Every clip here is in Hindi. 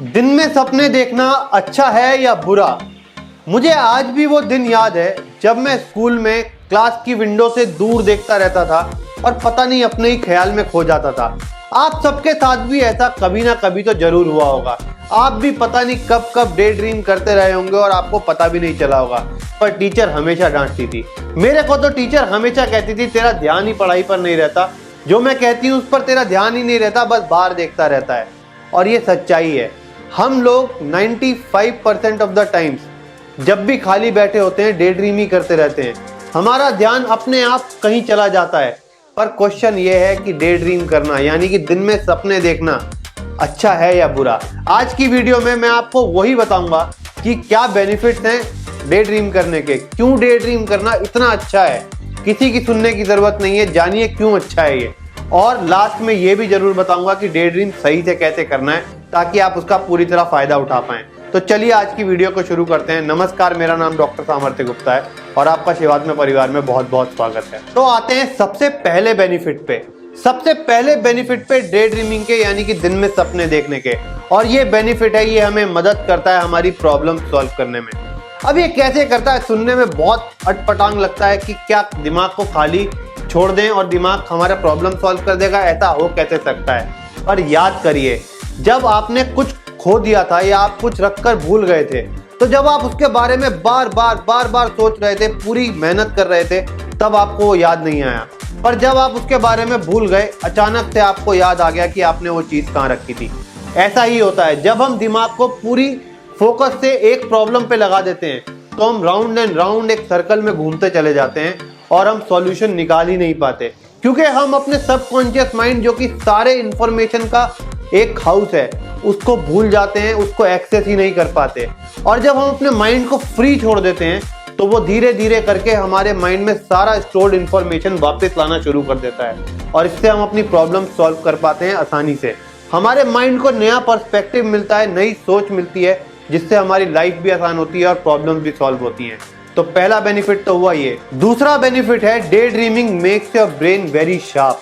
दिन में सपने देखना अच्छा है या बुरा? मुझे आज भी वो दिन याद है जब मैं स्कूल में क्लास की विंडो से दूर देखता रहता था और पता नहीं अपने ही ख्याल में खो जाता था। आप सबके साथ भी ऐसा कभी ना कभी तो जरूर हुआ होगा। आप भी पता नहीं कब कब डे ड्रीम करते रहे होंगे और आपको पता भी नहीं चला होगा। पर टीचर हमेशा डांटती थी। मेरे को तो टीचर हमेशा कहती थी तेरा ध्यान ही पढ़ाई पर नहीं रहता, जो मैं कहती हूँ उस पर तेरा ध्यान ही नहीं रहता, बस बाहर देखता रहता है। और ये सच्चाई है। हम लोग 95% ऑफ द टाइम्स जब भी खाली बैठे होते हैं डे ड्रीम ही करते रहते हैं। हमारा ध्यान अपने आप कहीं चला जाता है। पर क्वेश्चन ये है कि डे ड्रीम करना यानी कि दिन में सपने देखना अच्छा है या बुरा? आज की वीडियो में मैं आपको वही बताऊंगा कि क्या बेनिफिट्स हैं डे ड्रीम करने के, क्यों डे ड्रीम करना इतना अच्छा है। किसी की सुनने की जरूरत नहीं है, जानिए क्यों अच्छा है ये। और लास्ट में ये भी जरूर बताऊंगा कि डे ड्रीम सही से कैसे करना है ताकि आप उसका पूरी तरह फायदा उठा पाएं। तो चलिए आज की वीडियो को शुरू करते हैं। नमस्कार, मेरा नाम डॉक्टर सामर्थ्य गुप्ता है और आपका शिवात्मा परिवार में बहुत बहुत स्वागत है। तो आते हैं सबसे पहले बेनिफिट पे। सबसे पहले बेनिफिट पे डे ड्रीमिंग के यानी कि दिन में सपने देखने के। और ये बेनिफिट है, ये हमें मदद करता है हमारी प्रॉब्लम सॉल्व करने में। अब ये कैसे करता है? सुनने में बहुत अटपटांग लगता है कि क्या दिमाग को खाली छोड़ दें और दिमाग हमारा प्रॉब्लम सॉल्व कर देगा, ऐसा हो कैसे सकता है? पर याद करिए, जब आपने कुछ खो दिया था या आप कुछ रखकर भूल गए थे, तो जब आप उसके बारे में बार बार सोच रहे थे, पूरी मेहनत कर रहे थे, तब आपको वो याद नहीं आया। पर जब आप उसके बारे में भूल गए, अचानक से आपको याद आ गया कि आपने वो चीज कहाँ रखी थी। ऐसा ही होता है, जब हम दिमाग को पूरी फोकस से एक प्रॉब्लम पे लगा देते हैं तो हम राउंड एंड राउंड एक सर्कल में घूमते चले जाते हैं और हम सॉल्यूशन निकाल ही नहीं पाते, क्योंकि हम अपने सबकॉन्शियस माइंड, जो कि सारे इंफॉर्मेशन का एक हाउस है, उसको भूल जाते हैं, उसको एक्सेस ही नहीं कर पाते। और जब हम अपने माइंड को फ्री छोड़ देते हैं तो वो धीरे धीरे करके हमारे माइंड में सारा स्टोर्ड इंफॉर्मेशन वापस लाना शुरू कर देता है और इससे हम अपनी प्रॉब्लम सॉल्व कर पाते हैं आसानी से। हमारे माइंड को नया पर्सपेक्टिव मिलता है, नई सोच मिलती है, जिससे हमारी लाइफ भी आसान होती है और प्रॉब्लम भी सॉल्व होती हैं। तो पहला बेनिफिट तो हुआ ये। दूसरा बेनिफिट है day dreaming makes your brain very sharp.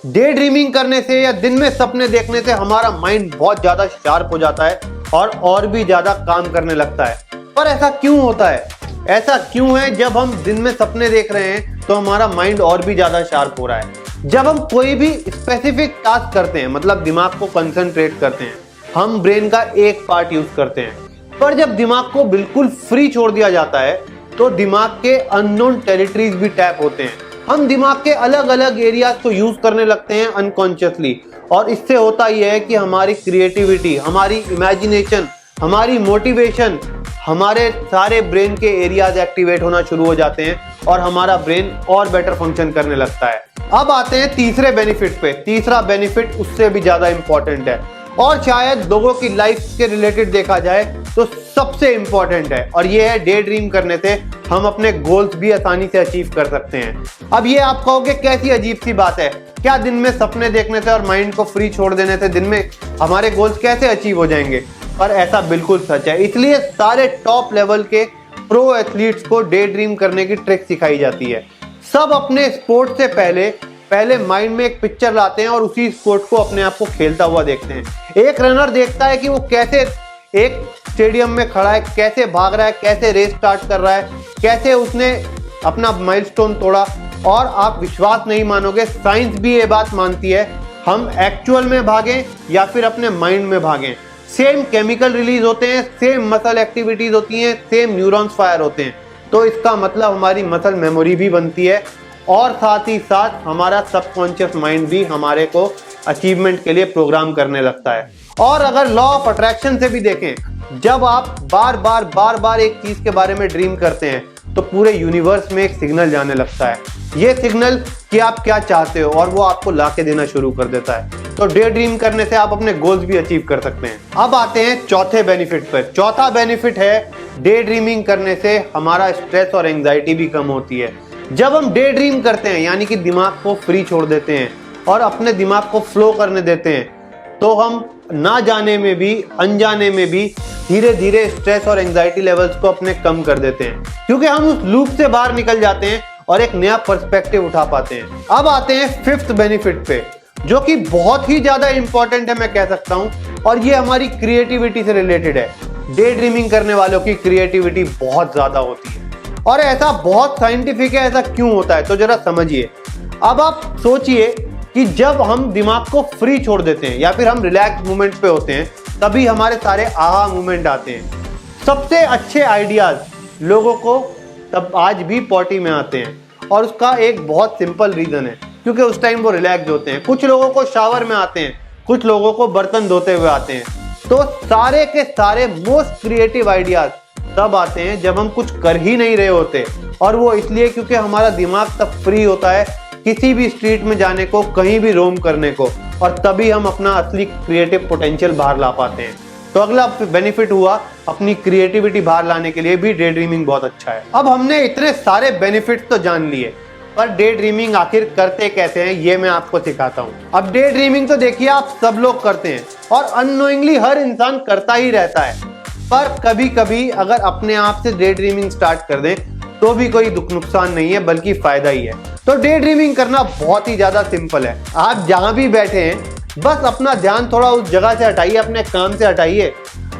Day dreaming करने से या दिन में सपने देखने से हमारा माइंड बहुत ज्यादा शार्प हो जाता है और भी ज्यादा काम करने लगता है। पर ऐसा क्यों होता है? ऐसा क्यों है? जब हम दिन में सपने देख रहे हैं तो हमारा माइंड और भी ज्यादा शार्प हो रहा है। जब हम कोई भी स्पेसिफिक टास्क करते हैं, मतलब दिमाग को कंसंट्रेट करते हैं, हम ब्रेन का एक पार्ट यूज करते हैं। पर जब दिमाग को बिल्कुल फ्री छोड़ दिया जाता है तो दिमाग के अननोन टेरिटरीज भी टैप होते हैं। हम दिमाग के अलग अलग एरियाज को यूज करने लगते हैं अनकॉन्शियसली, और इससे होता यह है कि हमारी क्रिएटिविटी, हमारी इमेजिनेशन, हमारी मोटिवेशन, हमारे सारे ब्रेन के एरियाज एक्टिवेट होना शुरू हो जाते हैं और हमारा ब्रेन और बेटर फंक्शन करने लगता है। अब आते हैं तीसरे बेनिफिट पे। तीसरा बेनिफिट उससे भी ज्यादा इंपॉर्टेंट है और शायद लोगों की लाइफ के रिलेटेड देखा जाए तो सबसे इंपॉर्टेंट है, और ये है डे ड्रीम करने से हम अपने गोल्स भी आसानी से अचीव कर सकते हैं। अब ये आप कहोगे कैसी अजीब सी बात है, क्या दिन में सपने देखने से और माइंड को फ्री छोड़ देने से दिन में हमारे गोल्स कैसे अचीव हो जाएंगे? पर ऐसा बिल्कुल सच है। इसलिए सारे टॉप लेवल के प्रो एथलीट्स को डे ड्रीम करने की ट्रिक सिखाई जाती है। सब अपने स्पोर्ट से पहले माइंड में एक पिक्चर लाते हैं और उसी स्पोर्ट को अपने आप को खेलता हुआ देखते हैं। एक रनर देखता है कि वो कैसे एक स्टेडियम में खड़ा है, कैसे भाग रहा है, कैसे रेस स्टार्ट कर रहा है, कैसे उसने अपना माइलस्टोन तोड़ा। और आप विश्वास नहीं मानोगे, साइंस भी ये बात मानती है, हम एक्चुअल में भागें या फिर अपने माइंड में भागें, सेम केमिकल रिलीज होते हैं, सेम मसल एक्टिविटीज होती हैं, सेम न्यूरॉन्स फायर होते हैं। तो इसका मतलब हमारी मसल मेमोरी भी बनती है और साथ ही साथ हमारा सबकॉन्शियस माइंड भी हमारे को अचीवमेंट के लिए प्रोग्राम करने लगता है। और अगर लॉ ऑफ अट्रैक्शन से भी देखें, जब आप बार बार एक चीज के बारे में ड्रीम करते हैं तो पूरे यूनिवर्स में एक सिग्नल जाने लगता है। ये सिग्नल कि आप क्या चाहते हो और वो आपको ला के देना शुरू कर देता है। तो डे ड्रीम करने से आप अपने गोल्स भी अचीव कर सकते हैं। अब आते हैं चौथे बेनिफिट पर। चौथा बेनिफिट है डे ड्रीमिंग करने से हमारा स्ट्रेस और एंजाइटी भी कम होती है। जब हम डे ड्रीम करते हैं यानी कि दिमाग को फ्री छोड़ देते हैं और अपने दिमाग को फ्लो करने देते हैं, तो हम ना जाने में भी अनजाने में भी धीरे धीरे स्ट्रेस और एंजाइटी लेवल्स को अपने कम कर देते हैं, क्योंकि हम उस लूप से बाहर निकल जाते हैं और एक नया पर्सपेक्टिव उठा पाते हैं। अब आते हैं फिफ्थ बेनिफिट पे। जो कि बहुत ही ज्यादा इंपॉर्टेंट है मैं कह सकता हूं, और ये हमारी क्रिएटिविटी से रिलेटेड है। डे ड्रीमिंग करने वालों की क्रिएटिविटी बहुत ज्यादा होती है और ऐसा बहुत साइंटिफिक है। ऐसा क्यों होता है तो जरा समझिए। अब आप सोचिए कि जब हम दिमाग को फ्री छोड़ देते हैं या फिर हम रिलैक्स मोमेंट पे होते हैं, तभी हमारे सारे आहा मोमेंट आते हैं। सबसे अच्छे आइडियाज लोगों को तब आज भी पॉटी में आते हैं, और उसका एक बहुत सिंपल रीजन है, क्योंकि उस टाइम वो रिलैक्स होते हैं। कुछ लोगों को शावर में आते हैं, कुछ लोगों को बर्तन धोते हुए आते हैं। तो सारे के सारे मोस्ट क्रिएटिव आइडियाज तब आते हैं जब हम कुछ कर ही नहीं रहे होते, और वो इसलिए क्योंकि हमारा दिमाग तब फ्री होता है किसी भी स्ट्रीट में जाने को, कहीं भी रोम करने को, और तभी हम अपना असली क्रिएटिव पोटेंशियल बाहर ला पाते हैं। तो अगला बेनिफिट हुआ, अपनी क्रिएटिविटी बाहर लाने के लिए भी डे ड्रीमिंग बहुत अच्छा है। अब हमने इतने सारे बेनिफिट्स तो जान लिए, पर डे ड्रीमिंग आखिर करते कैसे हैं ये मैं आपको सिखाता हूँ। अब डे ड्रीमिंग तो देखिए आप सब लोग करते हैं और अननोइंगली हर इंसान करता ही रहता है, पर कभी कभी अगर अपने आप से डे ड्रीमिंग स्टार्ट कर दें तो भी कोई नुकसान नहीं है, बल्कि फायदा ही है। तो डे ड्रीमिंग करना बहुत ही ज्यादा सिंपल है। आप जहां भी बैठे हैं बस अपना ध्यान थोड़ा उस जगह से हटाइए, अपने काम से हटाइए,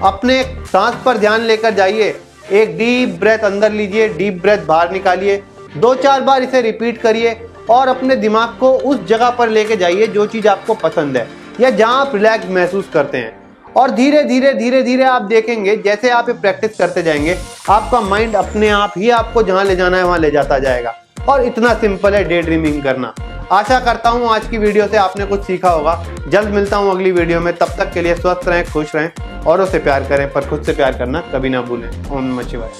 अपने सांस पर ध्यान लेकर जाइए। एक डीप ब्रेथ अंदर लीजिए, डीप ब्रेथ बाहर निकालिए, 2-4 बार इसे रिपीट करिए और अपने दिमाग को उस जगह पर लेके जाइए जो चीज आपको पसंद है या जहां आप रिलैक्स महसूस करते हैं। और धीरे धीरे आप देखेंगे जैसे आप ये प्रैक्टिस करते जाएंगे, आपका माइंड अपने आप ही आपको जहां ले जाना है वहां ले जाता जाएगा। और इतना सिंपल है डे ड्रीमिंग करना। आशा करता हूं आज की वीडियो से आपने कुछ सीखा होगा। जल्द मिलता हूं अगली वीडियो में, तब तक के लिए स्वस्थ रहें, खुश रहें, औरों से प्यार करें, पर खुद से प्यार करना कभी ना भूलें। ओम नमः शिवाय।